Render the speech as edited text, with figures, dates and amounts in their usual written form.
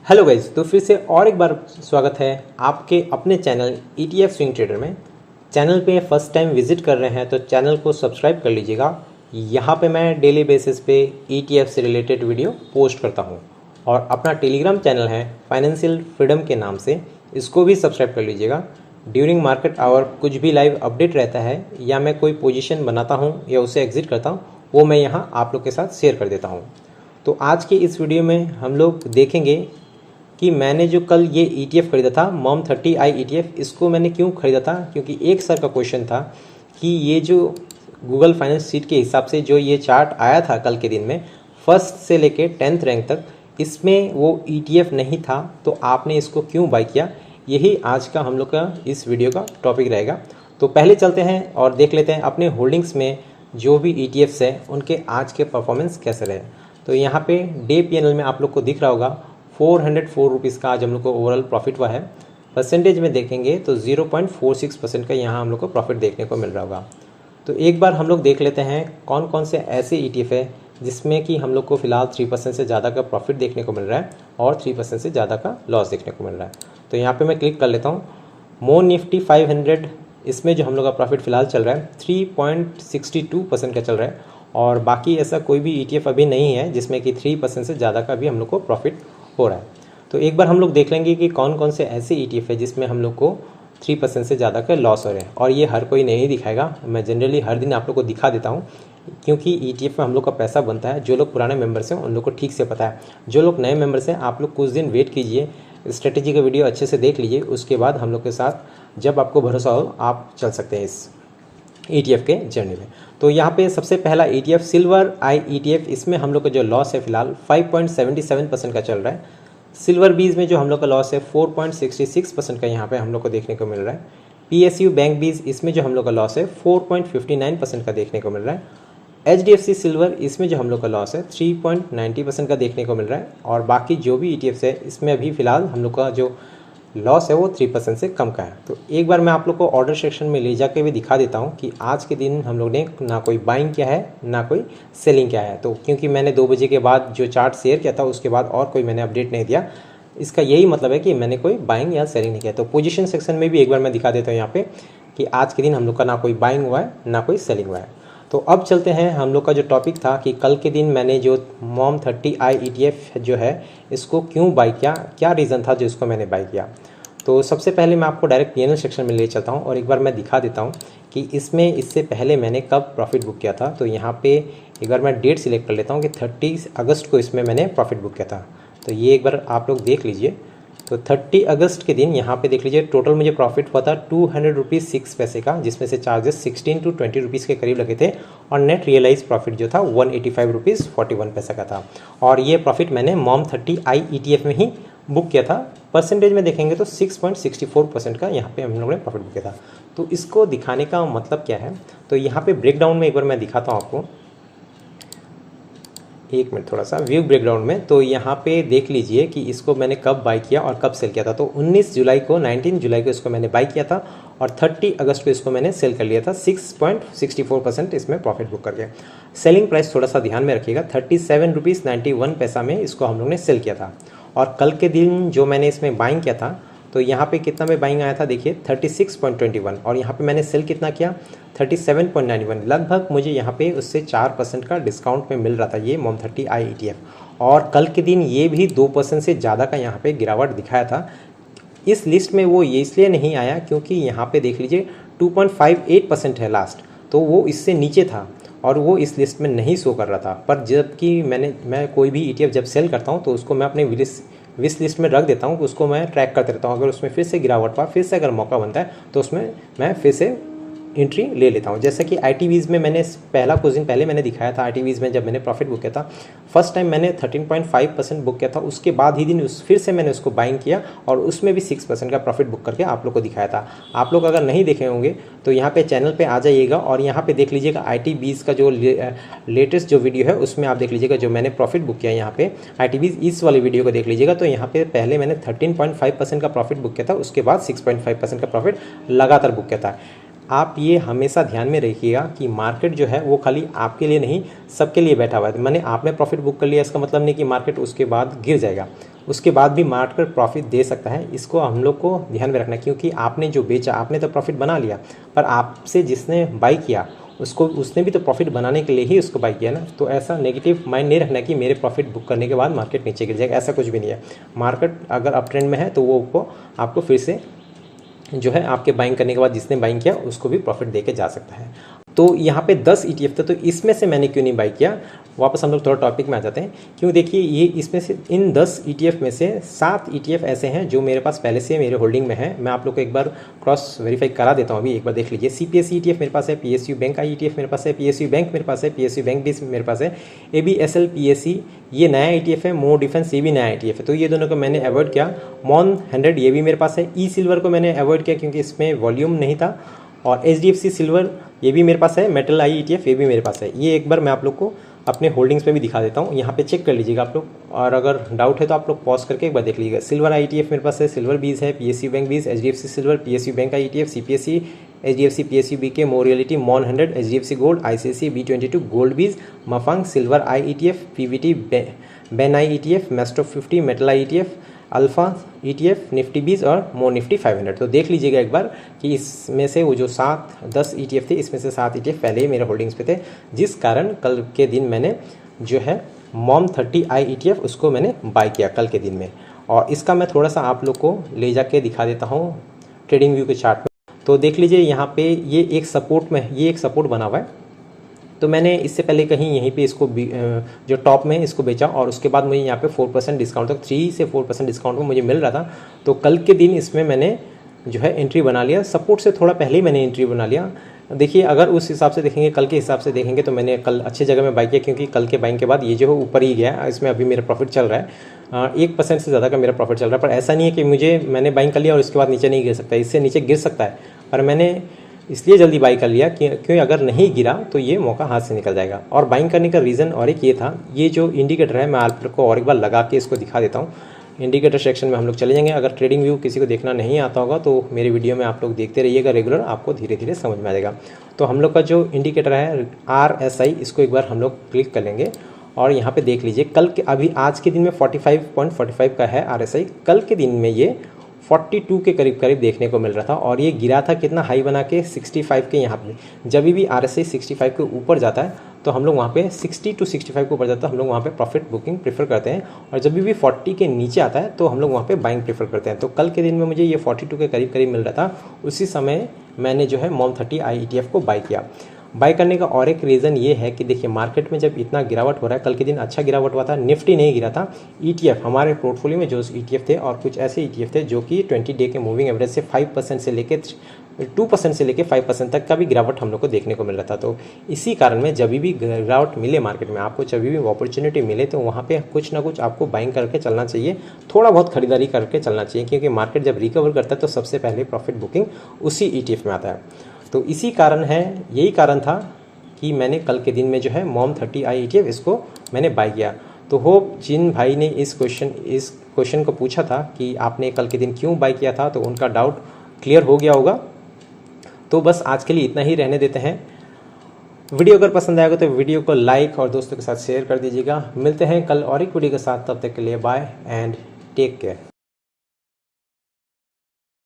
Hello guys, तो फिर से और एक बार स्वागत है आपके अपने चैनल ETF स्विंग ट्रेडर में। चैनल पे फर्स्ट टाइम विजिट कर रहे हैं तो चैनल को सब्सक्राइब कर लीजिएगा। यहाँ पे मैं डेली बेसिस पे ETF से रिलेटेड वीडियो पोस्ट करता हूँ और अपना टेलीग्राम चैनल है फाइनेंशियल फ्रीडम के नाम से, इसको भी सब्सक्राइब कर लीजिएगा। ड्यूरिंग मार्केट आवर कुछ भी लाइव अपडेट रहता है या मैं कोई पोजीशन बनाता हूँ या उसे एग्जिट करता हूँ, वो मैं यहाँ आप लोग के साथ शेयर कर देता हूँ। तो आज के इस वीडियो में हम लोग देखेंगे कि मैंने जो कल ये ETF खरीदा था MOM30i ETF, इसको मैंने क्यों खरीदा था, क्योंकि एक सर का क्वेश्चन था कि ये जो गूगल फाइनेंस शीट के हिसाब से जो ये चार्ट आया था कल के दिन में फर्स्ट से लेके 10th रैंक तक, इसमें वो ETF नहीं था, तो आपने इसको क्यों बाय किया। यही आज का हम लोग का इस वीडियो का टॉपिक रहेगा। तो पहले चलते हैं और देख लेते हैं अपने होल्डिंग्स में जो भी ETFs है उनके आज के परफॉर्मेंस कैसे रहे। तो यहाँ पे डे PNL में आप लोग को दिख रहा होगा 404 रुपीज़ का आज हम लोग को ओवरऑल प्रॉफिट हुआ है। परसेंटेज में देखेंगे तो 0.46% का यहाँ हम लोग को प्रॉफिट देखने को मिल रहा होगा। तो एक बार हम लोग देख लेते हैं कौन कौन से ऐसे ETF है जिसमें कि हम लोग को फिलहाल 3% से ज़्यादा का प्रॉफिट देखने को मिल रहा है और 3% से ज़्यादा का लॉस देखने को मिल रहा है। तो यहाँ पर मैं क्लिक कर लेता हूँ। मोर निफ्टी 500, इसमें जो हम लोग का प्रॉफिट फिलहाल चल रहा है 3.62% का चल रहा है और बाकी ऐसा कोई भी ETF अभी नहीं है जिसमें कि 3% से ज़्यादा का भी हम लोग को प्रॉफिट हो रहा है। तो एक बार हम लोग देख लेंगे कि कौन कौन से ऐसे ETF है जिसमें हम लोग को 3% से ज़्यादा का लॉस हो रहे हैं। और ये हर कोई नहीं दिखाएगा, मैं जनरली हर दिन आप लोग को दिखा देता हूँ, क्योंकि ETF में हम लोग का पैसा बनता है। जो लोग पुराने मेंबर्स हैं उन लोग को ठीक से पता है, जो लोग नए मेंबर्स हैं आप लोग कुछ दिन वेट कीजिए, स्ट्रेटेजी का वीडियो अच्छे से देख लीजिए, उसके बाद हम लोग के साथ जब आपको भरोसा हो आप चल सकते हैं इस ETF के जर्नी में। तो यहाँ पे सबसे पहला ETF सिल्वर आई ETF, इसमें हम लोग का जो लॉस है फिलहाल 5.77% का चल रहा है। सिल्वर बीज में जो हम लोग का लॉस है 4.66% का यहाँ पे हम लोग को देखने को मिल रहा है। PSU बैंक बीज, इसमें जो हम लोग का लॉस है 4.59% का देखने को मिल रहा है। HDFC सिल्वर, इसमें जो हम लोग का लॉस है 3.90% का देखने को मिल रहा है। और बाकी जो भी ETFs है इसमें अभी फ़िलहाल हम लोग का जो लॉस है वो 3% से कम का है। तो एक बार मैं आप लोग को ऑर्डर सेक्शन में ले जाके भी दिखा देता हूँ कि आज के दिन हम लोग ने ना कोई बाइंग किया है ना कोई सेलिंग किया है। तो क्योंकि मैंने 2 बजे के बाद जो चार्ट शेयर किया था उसके बाद और कोई मैंने अपडेट नहीं दिया, इसका यही मतलब है कि मैंने कोई बाइंग या सेलिंग नहीं किया। तो पोजीशन सेक्शन में भी एक बार मैं दिखा देता हूँ यहाँ पे कि आज के दिन हम लोग का ना कोई बाइंग हुआ है ना कोई सेलिंग हुआ है। तो अब चलते हैं, हम लोग का जो टॉपिक था कि कल के दिन मैंने जो MOM30i ETF जो है इसको क्यों बाई किया, क्या रीज़न था जो इसको मैंने बाई किया। तो सबसे पहले मैं आपको डायरेक्ट PNL सेक्शन में ले चलता हूँ और एक बार मैं दिखा देता हूँ कि इसमें इससे पहले मैंने कब प्रॉफिट बुक किया था। तो यहाँ पे एक बार मैं डेट सिलेक्ट कर लेता हूँ कि 30 अगस्त को इसमें मैंने प्रॉफिट बुक किया था। तो ये एक बार आप लोग देख लीजिए। तो 30 अगस्त के दिन यहाँ पे देख लीजिए टोटल मुझे प्रॉफिट हुआ था 200 रुपीज़ 6 पैसे का, जिसमें से चार्जेस 16 to 20 रुपीज़ के करीब लगे थे और नेट रियलाइज प्रॉफिट जो था 185 रुपीज़ 41 पैसे का था। और ये प्रॉफिट मैंने MOM30i ETF में ही बुक किया था। परसेंटेज में देखेंगे तो 6.64% का यहाँ पे हम लोगों ने प्रॉफिट बुक किया था। तो इसको दिखाने का मतलब क्या है, तो यहाँ पे ब्रेकडाउन में एक बार मैं दिखाता हूँ आपको, एक मिनट, थोड़ा सा व्यू ब्रेकडाउन में। तो यहाँ पे देख लीजिए कि इसको मैंने कब बाई किया और कब सेल किया था। तो 19 जुलाई को 19 जुलाई को इसको मैंने बाई किया था और 30 अगस्त को इसको मैंने सेल कर लिया था 6.64% इसमें प्रॉफिट बुक करके। सेलिंग प्राइस थोड़ा सा ध्यान में रखिएगा, 37 रुपीज़ 91 पैसा में इसको हम लोग ने सेल किया था। और कल के दिन जो मैंने इसमें बाइंग किया था तो यहाँ पे कितना में बाइंग आया था देखिए 36.21 और यहाँ पे मैंने सेल कितना किया 37.91। लगभग मुझे यहाँ पे उससे 4% का डिस्काउंट में मिल रहा था ये MOM30i ETF। और कल के दिन ये भी 2% से ज़्यादा का यहाँ पे गिरावट दिखाया था। इस लिस्ट में वो ये इसलिए नहीं आया क्योंकि यहाँ पे देख लीजिए 2.58% है लास्ट, तो वो इससे नीचे था और वो इस लिस्ट में नहीं शो कर रहा था। पर जबकि मैं कोई भी ETF जब सेल करता हूँ तो उसको मैं अपने विश लिस्ट में रख देता हूँ, उसको मैं ट्रैक करते रहता हूँ। अगर उसमें फिर से गिरावट हुआ, फिर से अगर मौका बनता है तो उसमें मैं फिर से एंट्री ले लेता हूँ। जैसे कि ITVs में मैंने कुछ दिन पहले मैंने दिखाया था, ITVs में जब मैंने प्रॉफिट बुक किया था फर्स्ट टाइम मैंने 13.5% बुक किया था, उसके बाद ही दिन फिर से मैंने उसको बाइंग किया और उसमें भी 6% का प्रॉफिट बुक करके आप लोग को दिखाया था। आप लोग अगर नहीं देखे होंगे तो यहाँ पे चैनल पे आ जाइएगा और यहाँ पे देख लीजिएगा ITVs का जो लेटेस्ट जो वीडियो है उसमें आप देख लीजिएगा जो मैंने प्रॉफिट बुक किया यहाँ पे ITVs इस वाली वीडियो को देख लीजिएगा। तो यहाँ पे पहले मैंने 13.5% का प्रॉफिट बुक किया था, उसके बाद 6.5% का प्रॉफिट लगातार बुक किया था। आप ये हमेशा ध्यान में रखिएगा कि मार्केट जो है वो खाली आपके लिए नहीं सबके लिए बैठा हुआ है। मैंने आपने प्रॉफिट बुक कर लिया इसका मतलब नहीं कि मार्केट उसके बाद गिर जाएगा। उसके बाद भी मार्केट प्रॉफिट दे सकता है। इसको हम लोग को ध्यान में रखना है, क्योंकि आपने जो बेचा आपने तो प्रॉफिट बना लिया, पर आपसे जिसने बाई किया उसने भी तो प्रॉफिट बनाने के लिए ही उसको बाई किया ना। तो ऐसा नेगेटिव माइंड नहीं रखना कि मेरे प्रॉफिट बुक करने के बाद मार्केट नीचे गिर जाएगा, ऐसा कुछ भी नहीं है। मार्केट अगर अप ट्रेंड में है तो वो आपको फिर से जो है आपके बाइंग करने के बाद जिसने बाइंग किया उसको भी प्रॉफिट दे के जा सकता है। तो यहाँ पे 10 ETF थे, तो इसमें से मैंने क्यों नहीं बाई किया। वापस हम लोग थोड़ा टॉपिक में आ जाते हैं। क्यों, देखिए ये इसमें से इन 10 ETF में से 7 ETF ऐसे हैं जो मेरे पास पहले से मेरे होल्डिंग में है। मैं आप लोग को एक बार क्रॉस वेरीफाई करा देता हूँ, अभी एक बार देख लीजिए। CPSE ETF मेरे पास है, PSU बैंक का ETF मेरे पास है, PSU बैंक मेरे पास है, PSU बैंक भी मेरे पास है, ABSL PSE ये नया ETF है, मोर डिफेंस ये भी नया ETF है, तो ये दोनों को मैंने अवॉइड किया। मॉन 100 ये भी मेरे पास है। ई सिल्वर को मैंने अवॉइड किया क्योंकि इसमें वॉल्यूम नहीं था। और HDFC सिल्वर ये भी मेरे पास है। मेटल आई ETF ये भी मेरे पास है। ये एक बार मैं आप लोग को अपने होल्डिंग्स पे भी दिखा देता हूँ, यहाँ पे चेक कर लीजिएगा आप लोग, और अगर डाउट है तो आप लोग पॉज करके एक बार देख लीजिएगा। सिल्वर आई ETF मेरे पास है, सिल्वर बीज है, PSU bank bees, HDFC silver, PSU bank I ETF, CPSE, HDFC PSU BK, मोर रियलिटी, मॉन 100, HDFC gold, ICICI B22 gold bees, मफंग सिल्वर आई ETF, PVT बेन आई ETF, मेस्टो 50 metal I ETF, alpha ETF, nifty bees और मोर Nifty 500। तो देख लीजिएगा एक बार कि इसमें से वो जो 10 ETF थे, इसमें से 7 ETF पहले ही मेरे होल्डिंग्स पे थे, जिस कारण कल के दिन मैंने जो है मॉम 30i ETF उसको मैंने बाय किया कल के दिन में। और इसका मैं थोड़ा सा आप लोग को ले जाके दिखा देता हूँ ट्रेडिंग व्यू के चार्ट में। तो देख लीजिए यहाँ पे ये एक सपोर्ट बना हुआ है। तो मैंने इससे पहले कहीं यहीं पे इसको जो टॉप में इसको बेचा, और उसके बाद मुझे यहाँ पे 4% डिस्काउंट तक 3 से 4% डिस्काउंट में मुझे मिल रहा था। तो कल के दिन इसमें मैंने जो है एंट्री बना लिया। सपोर्ट से थोड़ा पहले ही मैंने एंट्री बना लिया। देखिए अगर उस हिसाब से देखेंगे, कल के हिसाब से देखेंगे, तो मैंने कल अच्छी जगह में बाई किया, क्योंकि कल के बाइंग के बाद ये जो है ऊपर ही गया। इसमें अभी मेरा प्रॉफिट चल रहा है 1% से ज़्यादा का मेरा प्रॉफिट चल रहा है। पर ऐसा नहीं है कि मैंने बाइंग कर लिया और उसके बाद नीचे नहीं गिर सकता, इससे नीचे गिर सकता है। पर मैंने इसलिए जल्दी बाई कर लिया क्योंकि अगर नहीं गिरा तो ये मौका हाथ से निकल जाएगा। और बाइंग करने का रीज़न और एक ये था, ये जो इंडिकेटर है मैं आप लोग को और एक बार लगा के इसको दिखा देता हूँ। इंडिकेटर सेक्शन में हम लोग चले जाएंगे। अगर ट्रेडिंग व्यू किसी को देखना नहीं आता होगा तो मेरे वीडियो में आप लोग देखते रहिएगा रेगुलर, आपको धीरे धीरे समझ में आ जाएगा। तो हम लोग का जो इंडिकेटर है RSI, इसको एक बार हम लोग क्लिक कर लेंगे और यहाँ पे देख लीजिए कल के अभी आज के दिन में 45.45 का है RSI। कल के दिन में ये 42 के करीब देखने को मिल रहा था, और ये गिरा था कितना हाई बना के 65 के यहाँ पे। जब भी RSI 65 के ऊपर जाता है तो हम लोग वहाँ पे 60 to 65 के ऊपर जाता है, हम लोग वहाँ पे प्रॉफिट बुकिंग प्रेफर करते हैं। और जब भी 40 के नीचे आता है तो हम लोग वहाँ पे बाइंग प्रेफर करते हैं। तो कल के दिन में मुझे ये 42 के करीब मिल रहा था। उसी समय मैंने जो है मॉम 30i ETF को बाई किया। बाई करने का और एक रीज़न ये है कि देखिए मार्केट में जब इतना गिरावट हो रहा है, कल के दिन अच्छा गिरावट हुआ था, निफ्टी नहीं गिरा था। ETF हमारे पोर्टफोलियो में जो ETF थे, और कुछ ऐसे ETF थे जो कि 20 डे के मूविंग एवरेज से 5% से लेके 2% से लेके 5% तक का भी गिरावट हम लोग को देखने को मिल रहा था। तो इसी कारण में जब भी गिरावट मिले मार्केट में, आपको जब भी अपॉर्चुनिटी मिले तो वहाँ पे कुछ ना कुछ आपको बाइंग करके चलना चाहिए, थोड़ा बहुत खरीदारी करके चलना चाहिए, क्योंकि मार्केट जब रिकवर करता है तो सबसे पहले प्रॉफिट बुकिंग उसी ETF में आता है। तो इसी कारण है, यही कारण था कि मैंने कल के दिन में जो है मॉम 30i ETF इसको मैंने बाई किया। तो होप जिन भाई ने इस क्वेश्चन को पूछा था कि आपने कल के दिन क्यों बाई किया था, तो उनका डाउट क्लियर हो गया होगा। तो बस आज के लिए इतना ही रहने देते हैं। वीडियो अगर पसंद आएगा तो वीडियो को लाइक और दोस्तों के साथ शेयर कर दीजिएगा। मिलते हैं कल और एक वीडियो के साथ, तब तक के लिए बाय एंड टेक केयर।